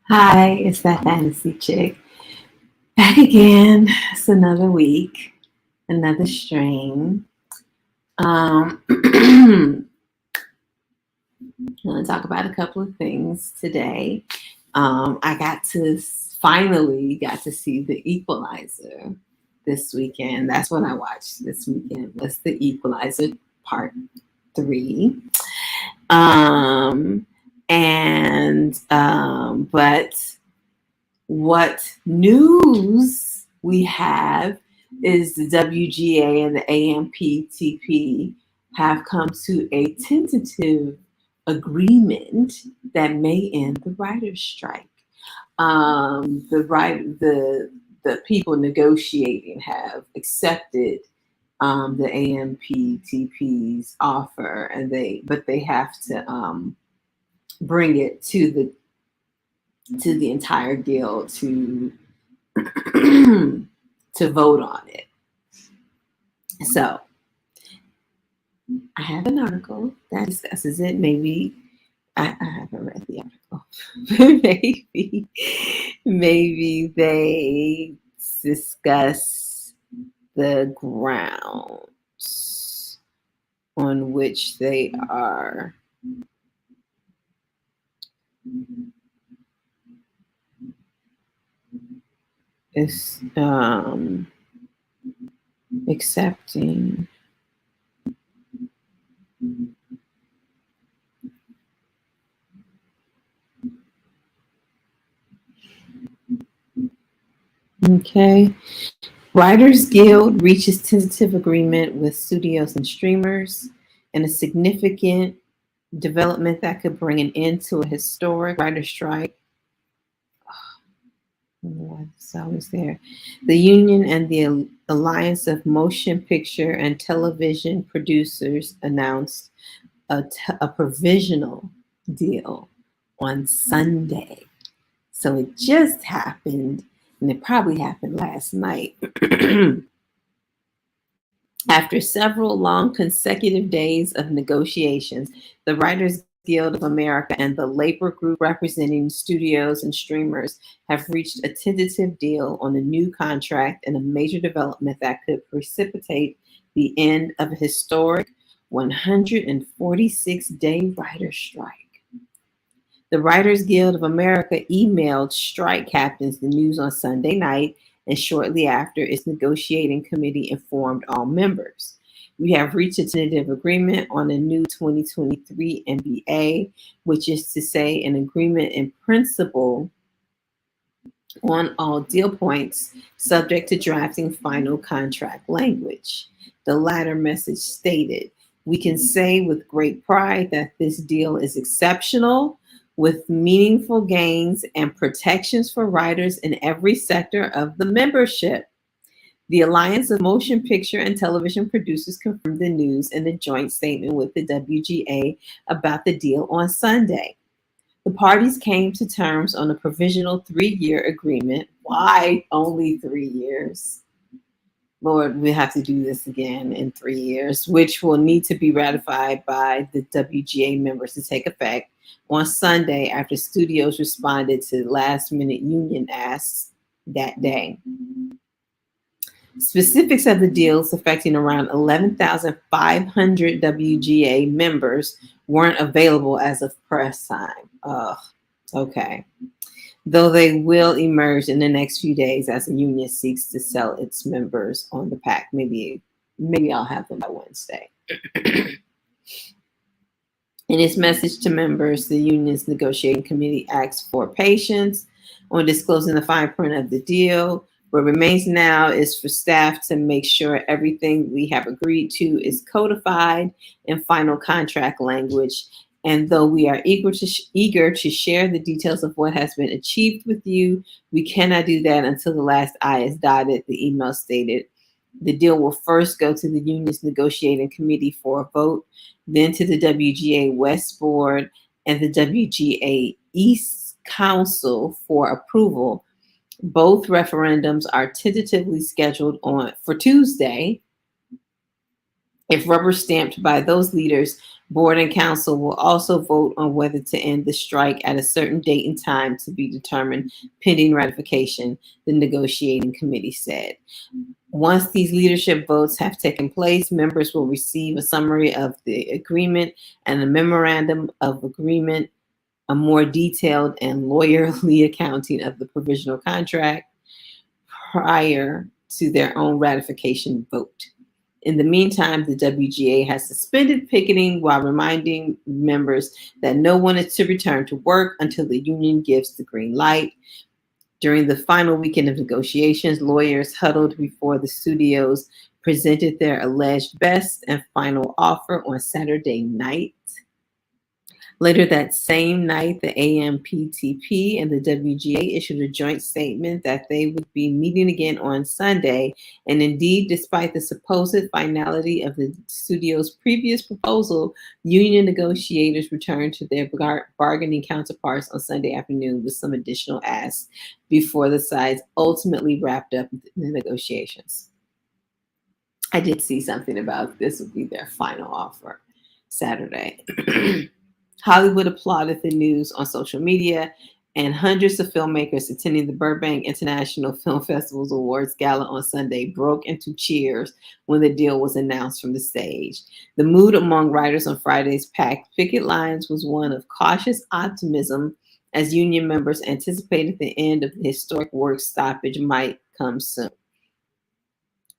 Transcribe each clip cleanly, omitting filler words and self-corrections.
Hi, it's that fantasy chick. Back again. It's another week, another stream. I'm going to talk about a couple of things today. I finally got to see the Equalizer this weekend. That's what I watched this weekend. Was the Equalizer Part 3. Um, but what news we have is the WGA and the AMPTP have come to a tentative agreement that may end the writers' strike. The people negotiating have accepted the AMPTP's offer, and they have to bring it to the entire guild to to vote on it. So I have an article that discusses it. Maybe I haven't read the article. maybe they discuss the grounds on which they are accepting. Okay. Writers Guild reaches tentative agreement with studios and streamers, and a significant development that could bring an end to a historic writer strike. It's always there. The union and the Alliance of Motion Picture and Television Producers announced a provisional deal on Sunday. So it just happened, and it probably happened last night. After several long consecutive days of negotiations, the Writers Guild of America and the labor group representing studios and streamers have reached a tentative deal on a new contract and a major development that could precipitate the end of a historic 146-day writer's strike. The Writers Guild of America emailed strike captains the news on Sunday night, and shortly after, its negotiating committee informed all members. We have reached a tentative agreement on a new 2023 NBA, which is to say an agreement in principle on all deal points, subject to drafting final contract language. The latter message stated, "We can say with great pride that this deal is exceptional, with meaningful gains and protections for writers in every sector of the membership." The Alliance of Motion Picture and Television Producers confirmed the news in a joint statement with the WGA about the deal on Sunday. The parties came to terms on a provisional 3-year agreement. Why only 3 years? Lord, we have to do this again in 3 years, which will need to be ratified by the WGA members to take effect on Sunday after studios responded to last-minute union asks that day. Specifics of the deals affecting around 11,500 WGA members weren't available as of press time. Okay. Though they will emerge in the next few days as the union seeks to sell its members on the pack. Maybe I'll have them by Wednesday. In its message to members, the union's negotiating committee asked for patience on disclosing the fine print of the deal. What remains now is for staff to make sure everything we have agreed to is codified in final contract language. And though we are eager to share the details of what has been achieved with you, we cannot do that until the last I is dotted, the email stated. The deal will first go to the union's negotiating committee for a vote, then to the WGA West Board and the WGA East Council for approval. Both referendums are tentatively scheduled for Tuesday. If rubber stamped by those leaders, Board and council will also vote on whether to end the strike at a certain date and time to be determined pending ratification, the negotiating committee said. Once these leadership votes have taken place, members will receive a summary of the agreement and a memorandum of agreement, a more detailed and lawyerly accounting of the provisional contract prior to their own ratification vote. In the meantime, the WGA has suspended picketing while reminding members that no one is to return to work until the union gives the green light. During the final weekend of negotiations, lawyers huddled before the studios presented their alleged best and final offer on Saturday night. Later that same night, the AMPTP and the WGA issued a joint statement that they would be meeting again on Sunday. And indeed, despite the supposed finality of the studio's previous proposal, union negotiators returned to their bargaining counterparts on Sunday afternoon with some additional asks before the sides ultimately wrapped up the negotiations. I did see something about this would be their final offer Saturday. Hollywood applauded the news on social media, and hundreds of filmmakers attending the Burbank International Film Festival's Awards Gala on Sunday broke into cheers when the deal was announced from the stage. The mood among writers on Friday's packed picket lines was one of cautious optimism as union members anticipated the end of the historic work stoppage might come soon.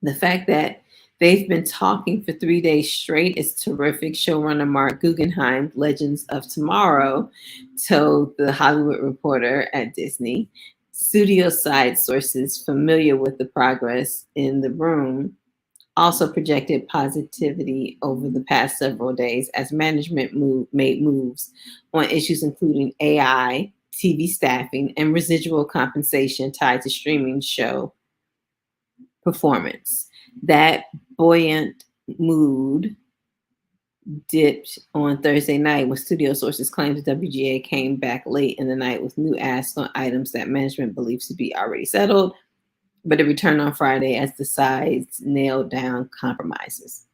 The fact that they've been talking for 3 days straight is terrific, showrunner Mark Guggenheim, Legends of Tomorrow, told The Hollywood Reporter at Disney. Studio side sources familiar with the progress in the room also projected positivity over the past several days as management made moves on issues including AI, TV staffing, and residual compensation tied to streaming show performance. That buoyant mood dipped on Thursday night when studio sources claimed the WGA came back late in the night with new asks on items that management believes to be already settled, but it returned on Friday as the sides nailed down compromises.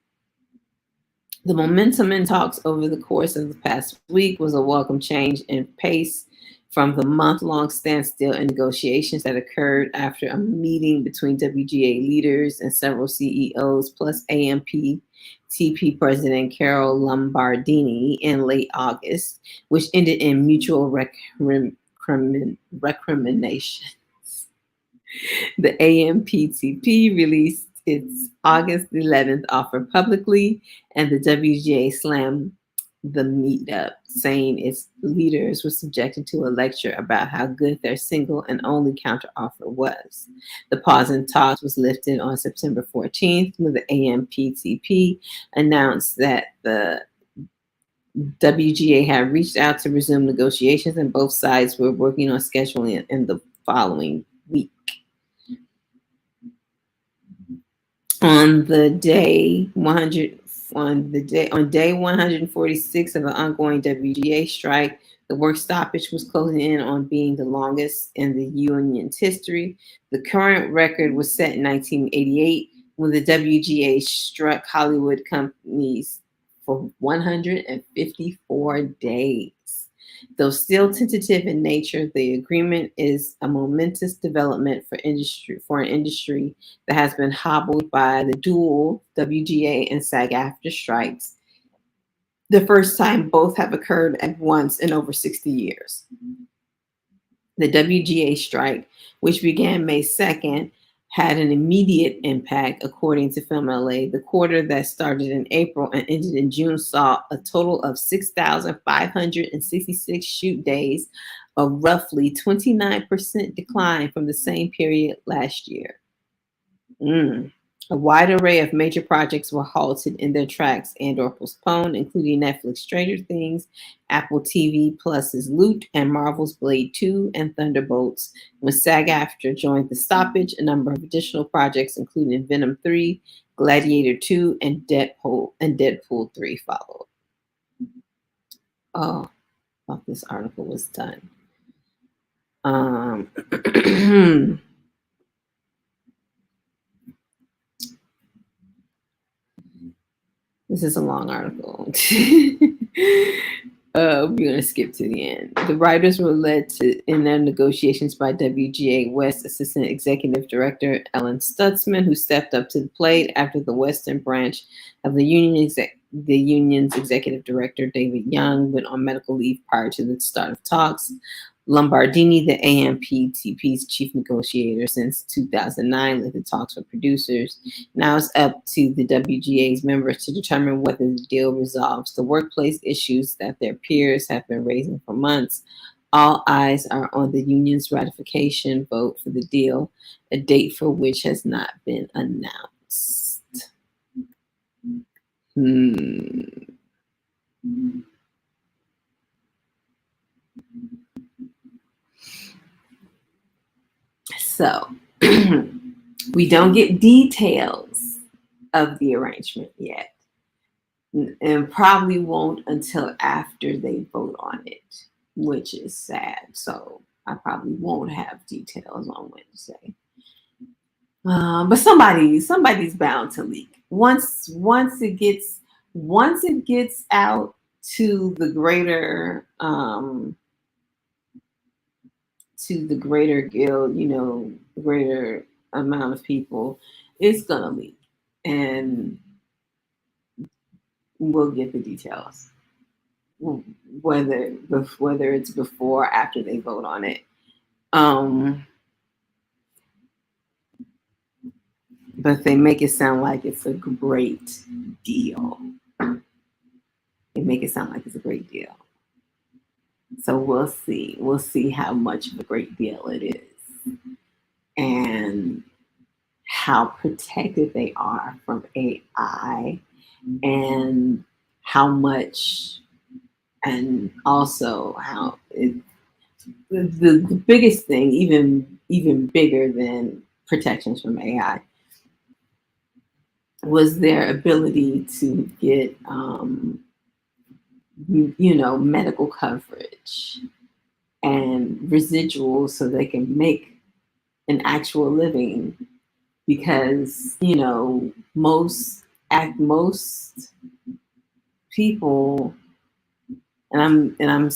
The momentum in talks over the course of the past week was a welcome change in pace from the month-long standstill in negotiations that occurred after a meeting between WGA leaders and several CEOs, plus AMPTP President Carol Lombardini in late August, which ended in mutual recriminations. The AMPTP released its August 11th offer publicly, and the WGA slammed the meetup, saying its leaders were subjected to a lecture about how good their single and only counteroffer was. The pause in talks was lifted on September 14th when the AMPTP announced that the WGA had reached out to resume negotiations and both sides were working on scheduling in the following week. On day 146 of the ongoing WGA strike, the work stoppage was closing in on being the longest in the union's history. The current record was set in 1988 when the WGA struck Hollywood companies for 154 days. Though still tentative in nature, the agreement is a momentous development for an industry that has been hobbled by the dual WGA and SAG-AFTRA strikes, the first time both have occurred at once in over 60 years. The WGA strike, which began May 2nd, had an immediate impact, according to Film LA. The quarter that started in April and ended in June saw a total of 6,566 shoot days, a roughly 29% decline from the same period last year. A wide array of major projects were halted in their tracks and or postponed, including Netflix Stranger Things, Apple TV Plus's Loot, and Marvel's Blade 2 and Thunderbolts. When SAG-AFTRA joined the stoppage, a number of additional projects, including Venom 3, Gladiator 2, and Deadpool 3 followed. Oh, I thought this article was done. This is a long article. We're going to skip to the end. The writers were led to in their negotiations by WGA West Assistant Executive Director Ellen Stutzman, who stepped up to the plate after the Western branch of the union's executive director, David Young, went on medical leave prior to the start of talks. Lombardini, the AMPTP's chief negotiator since 2009, led the talks with producers. Now it's up to the WGA's members to determine whether the deal resolves the workplace issues that their peers have been raising for months. All eyes are on the union's ratification vote for the deal, a date for which has not been announced. So we don't get details of the arrangement yet, and probably won't until after they vote on it, which is sad. So I probably won't have details on Wednesday. But somebody's bound to leak. Once it gets out to the greater guild, greater amount of people, it's gonna leak, and we'll get the details, whether it's before or after they vote on it. But they make it sound like it's a great deal. They make it sound like it's a great deal. So we'll see. We'll see how much of a great deal it is, and how protected they are from AI, and how much, and also how the biggest thing, even bigger than protections from AI, was their ability to get medical coverage and residuals so they can make an actual living, because most people, and I'm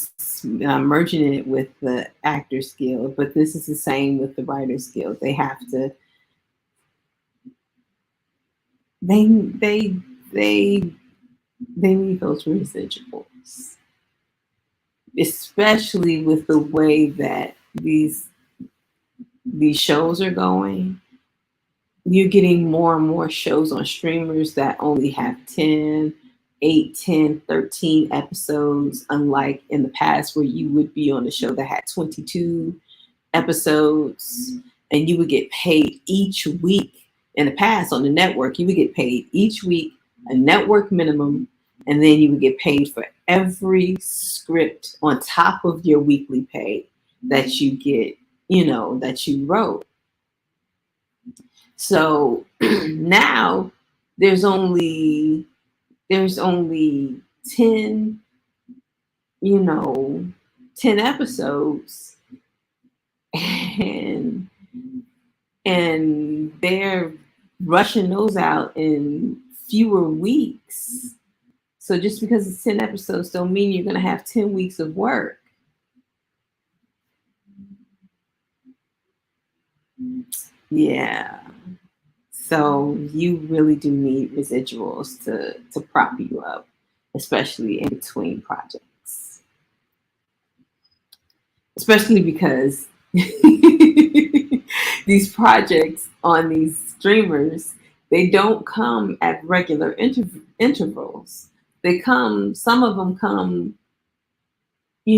merging it with the Actors Guild, but this is the same with the Writers Guild. They have to they need those residuals, especially with the way that these shows are going. You're getting more and more shows on streamers that only have 10, 8, 10, 13 episodes, unlike in the past where you would be on a show that had 22 episodes and you would get paid each week. In the past on the network, you would get paid each week a network minimum, and then you would get paid for every script on top of your weekly pay that you get, that you wrote. So now there's only 10, 10 episodes, and they're rushing those out in fewer weeks. So just because it's 10 episodes don't mean you're going to have 10 weeks of work. Yeah. So you really do need residuals to prop you up, especially in between projects. Especially because these projects on these streamers, they don't come at regular intervals. Some of them come, a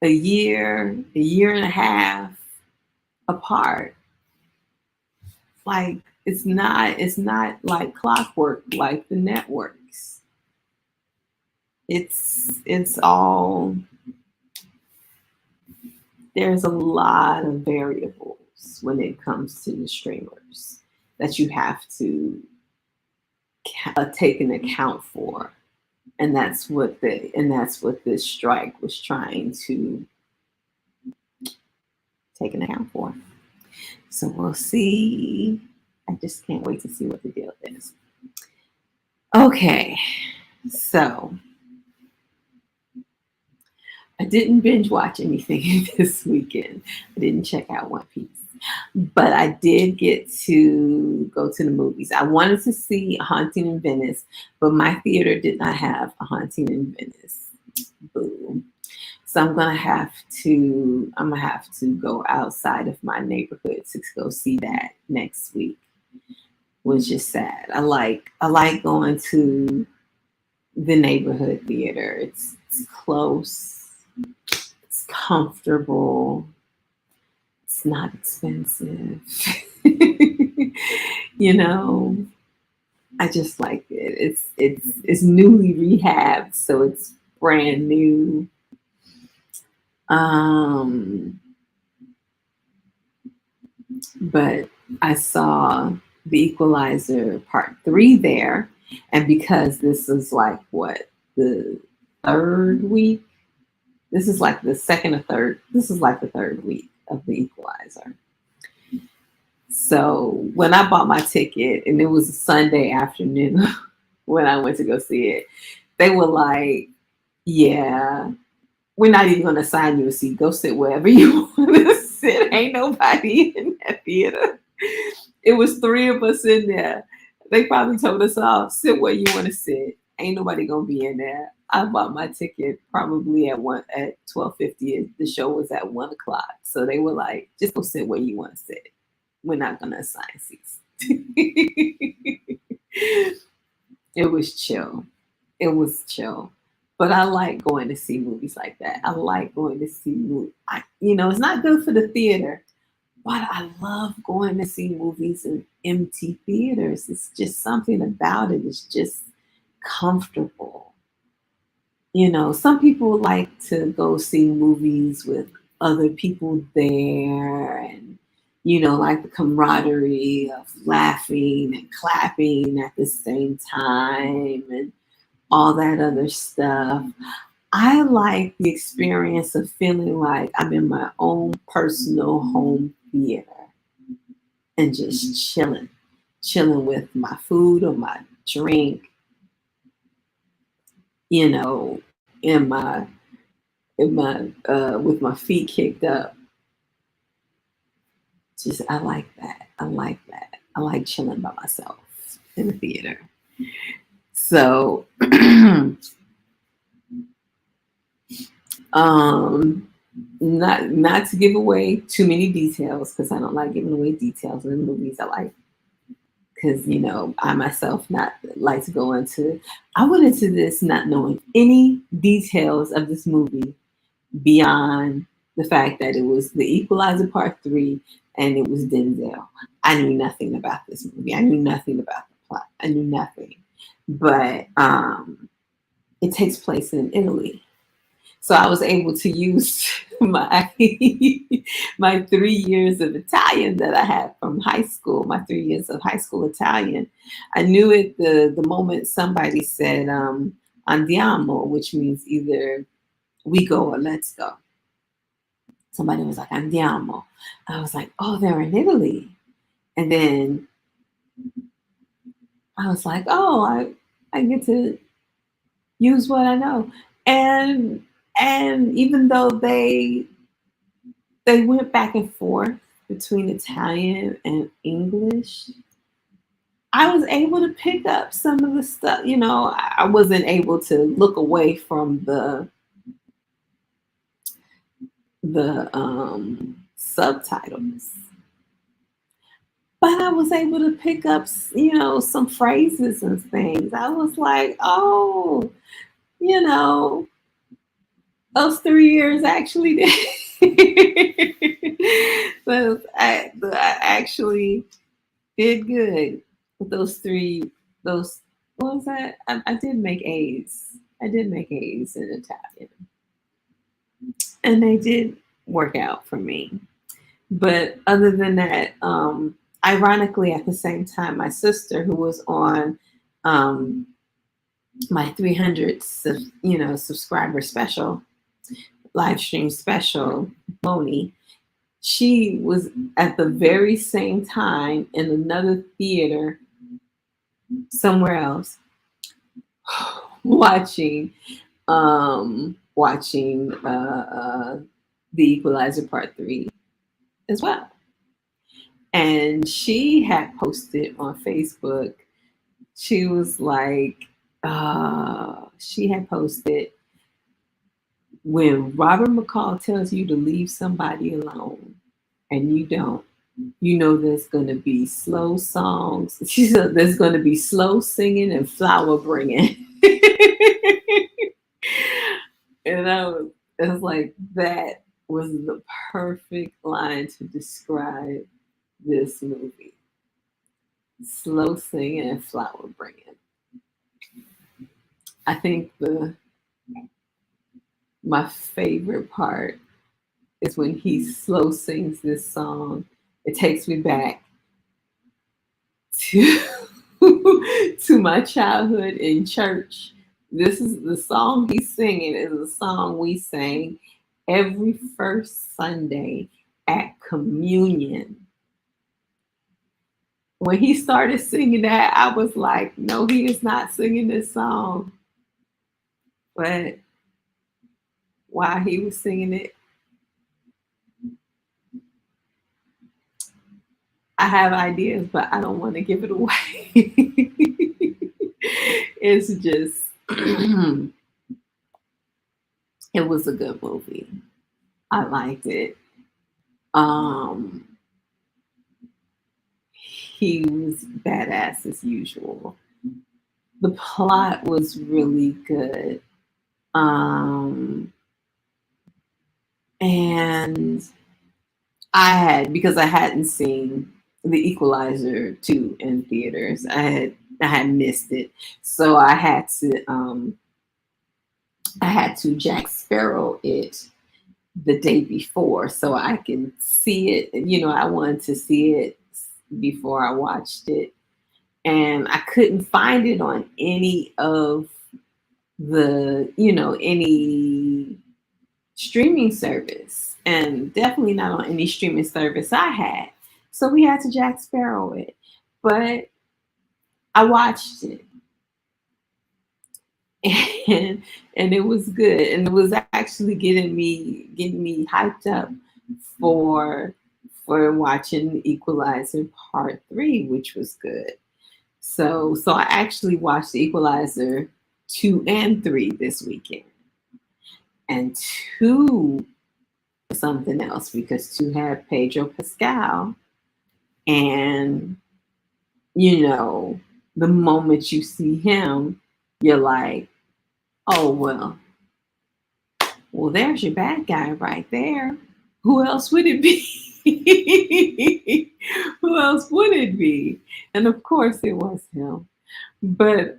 year and a half apart. Like it's not like clockwork like the networks. It's all, there's a lot of variables when it comes to the streamers that you have to take an account for, and that's what this strike was trying to take an account for. So we'll see. I just can't wait to see what the deal is. Okay, so I didn't binge watch anything this weekend. I didn't check out One Piece. But I did get to go to the movies. I wanted to see A Haunting in Venice, but my theater did not have A Haunting in Venice. Boo. So I'm gonna have to go outside of my neighborhood to go see that next week, which is sad. I like going to the neighborhood theater. It's close, it's comfortable, it's not expensive. you know, I just like it. It's newly rehabbed, so it's brand new. Um, but I saw the Equalizer Part 3 there, and because this is like what, the third week. This is like the second or third. This is like the third week of the Equalizer. So when I bought my ticket, and it was a Sunday afternoon when I went to go see it, they were like, "Yeah, we're not even going to assign you a seat. Go sit wherever you want to sit. Ain't nobody in that theater." It was three of us in there. They probably told us all, "Sit where you want to sit. Ain't nobody gonna be in there." I bought my ticket probably at 12:50. The show was at 1 o'clock, so they were like, "Just go sit where you want to sit. We're not gonna assign seats." It was chill. It was chill. But I like going to see movies like that. I like going to see movies. It's not good for the theater, but I love going to see movies in empty theaters. It's just something about it. It's just comfortable. Some people like to go see movies with other people there, and like the camaraderie of laughing and clapping at the same time and all that other stuff. I like the experience of feeling like I'm in my own personal home theater and just chilling with my food or my drink, you know, in my with my feet kicked up. Just I like that. I like that. I like chilling by myself in the theater. So um not to give away too many details, because I don't like giving away details in the movies. I like, because I myself not like to go into. I went into this not knowing any details of this movie beyond the fact that it was the Equalizer Part 3 and it was Denzel. I knew nothing about this movie. I knew nothing about the plot. I knew nothing. But it takes place in Italy. So I was able to use my my 3 years of Italian that I had from high school, my 3 years of high school Italian. I knew it the moment somebody said andiamo, which means either we go or let's go. Somebody was like andiamo. I was like, oh, they're in Italy. And then I was like, oh, I get to use what I know. And even though they went back and forth between Italian and English, I was able to pick up some of the stuff. I wasn't able to look away from the subtitles, but I was able to pick up, some phrases and things. I was like, oh, you know, those 3 years actually did. So I actually did good with those three. Those, what was that? I did make A's. I did make A's in Italian, and they did work out for me. But other than that, ironically, at the same time, my sister, who was on um, my 300, subscriber special, live stream special, Moni, she was at the very same time in another theater somewhere else, watching watching The Equalizer Part 3 as well. And she had posted on Facebook, she was like, she had posted, when Robert McCall tells you to leave somebody alone and you don't, you know there's going to be slow songs. She said there's going to be slow singing and flower bringing. And it was like, that was the perfect line to describe this movie. Slow singing and flower bringing. I think my favorite part is when he slow sings this song. It takes me back to to my childhood in church. This is the song he's singing is a song we sang every first Sunday at communion. When he started singing that, I was like, no, he is not singing this song. But while he was singing it, I have ideas, but I don't want to give it away. It's just, it was a good movie. I liked it. He was badass as usual. The plot was really good. And because I hadn't seen The Equalizer 2 in theaters. I had missed it. So I had to Jack Sparrow it the day before so I can see it. You know, I wanted to see it before I watched it. And I couldn't find it on any of any streaming service, and definitely not on any streaming service I had. So we had to Jack Sparrow it. But I watched it. And it was good. And it was actually getting me hyped up for watching Equalizer Part 3, which was good. So I actually watched Equalizer 2 and 3 this weekend. And 2 something else, because 2 had Pedro Pascal. And the moment you see him, you're like, oh well, there's your bad guy right there. Who else would it be? Who else would it be? And of course it was him. But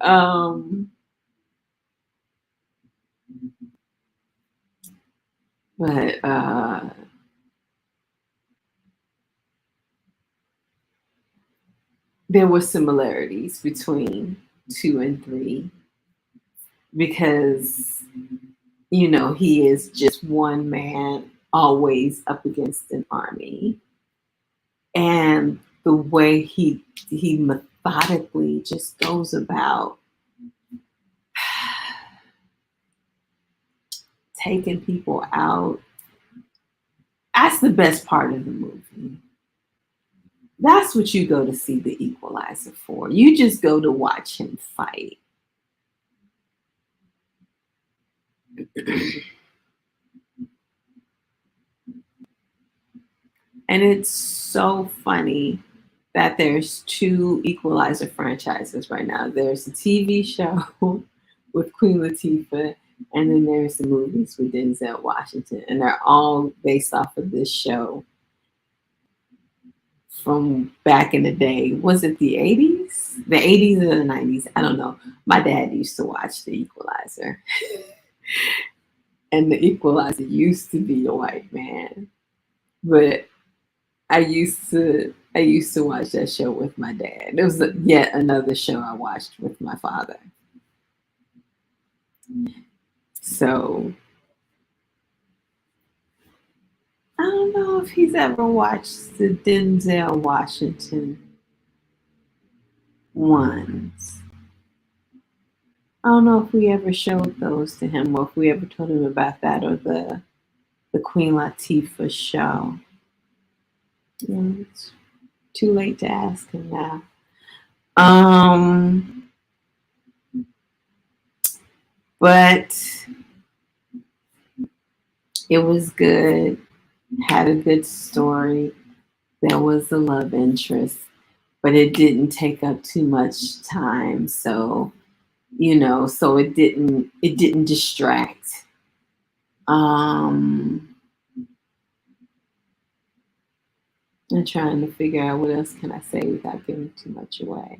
there were similarities between 2 and 3, because he is just one man always up against an army. And the way he methodically just goes about taking people out, that's the best part of the movie. That's what you go to see The Equalizer for. You just go to watch him fight. And it's so funny that there's 2 Equalizer franchises right now. There's a TV show with Queen Latifah, and then there's the movies with Denzel Washington. And they're all based off of this show from back in the day. Was it the 80s? The 80s or the 90s? I don't know. My dad used to watch The Equalizer. And The Equalizer used to be a white man. But I used to watch that show with my dad. It was yet another show I watched with my father. So I don't know if he's ever watched the Denzel Washington ones. I don't know if we ever showed those to him or if we ever told him about that or the Queen Latifah show. Yeah, it's too late to ask him now. But it was good. Had a good story. There was a love interest, but it didn't take up too much time. So, so it didn't distract. I'm trying to figure out what else can I say without giving too much away.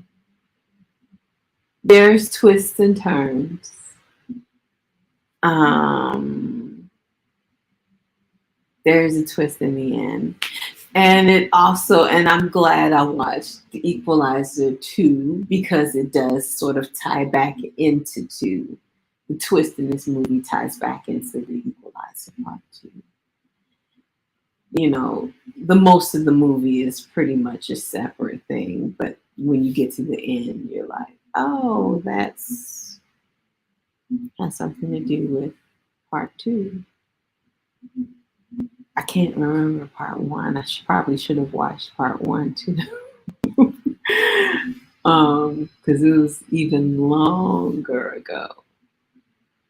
There's twists and turns. There's a twist in the end. And I'm glad I watched The Equalizer 2 because it does sort of tie back into 2. The twist in this movie ties back into The Equalizer Part 2. The most of the movie is pretty much a separate thing, but when you get to the end, you're like, oh, that's has something to do with Part 2. I can't remember Part 1. I probably should have watched Part 1 too. Because it was even longer ago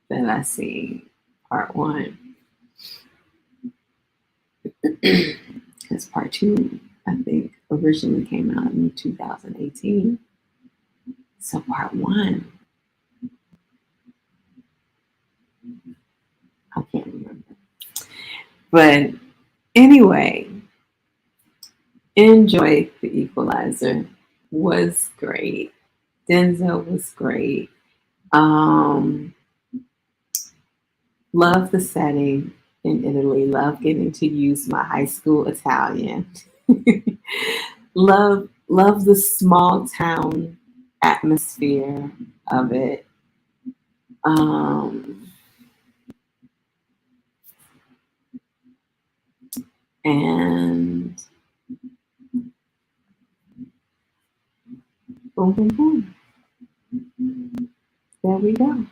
that I seen Part 1. Because Part 2, I think, originally came out in 2018. So Part 1, I can't remember. But anyway, enjoy The Equalizer. Was great. Denzel was great. Love the setting in Italy. Love getting to use my high school Italian. love the small town atmosphere of it. And boom, boom, boom. There we go.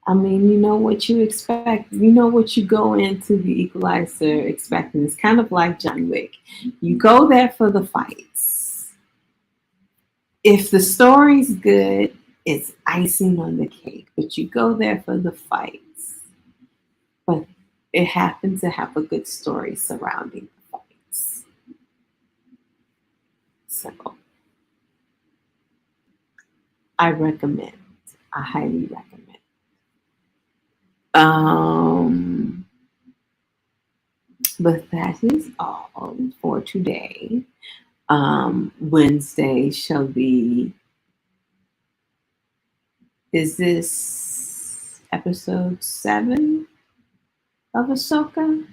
I mean, you know what you expect. You know what you go into The Equalizer expecting. It's kind of like John Wick. You go there for the fights. If the story's good, it's icing on the cake. But you go there for the fights. But it happens to have a good story surrounding the fights. So I recommend. I highly recommend. But that is all for today. Wednesday shall be. Is this episode 7 of Ahsoka?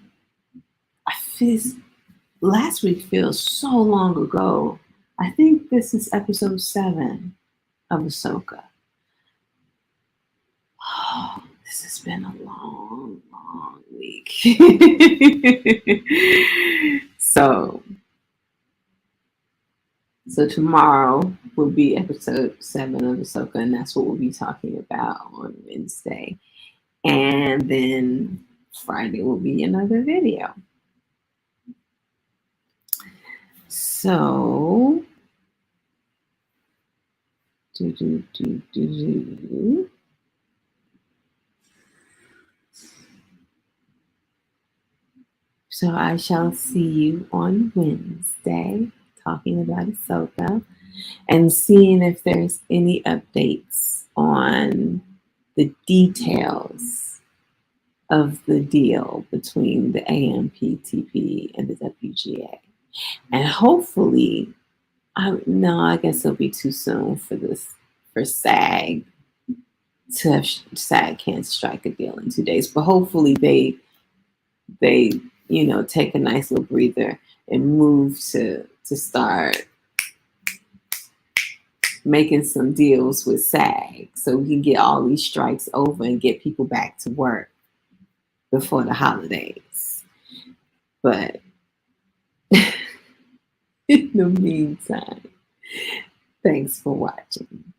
Last week feels so long ago. I think this is episode 7 of Ahsoka. Oh, this has been a long, long week. So tomorrow will be episode 7 of Ahsoka, and that's what we'll be talking about on Wednesday. And then Friday will be another video. So, So I shall see you on Wednesday talking about Ahsoka and seeing if there's any updates on the details of the deal between the AMPTP and the WGA. And hopefully, I guess it'll be too soon for SAG to have, SAG can't strike a deal in 2 days, but hopefully they take a nice little breather and move to start making some deals with SAG so we can get all these strikes over and get people back to work before the holidays. But in the meantime, thanks for watching.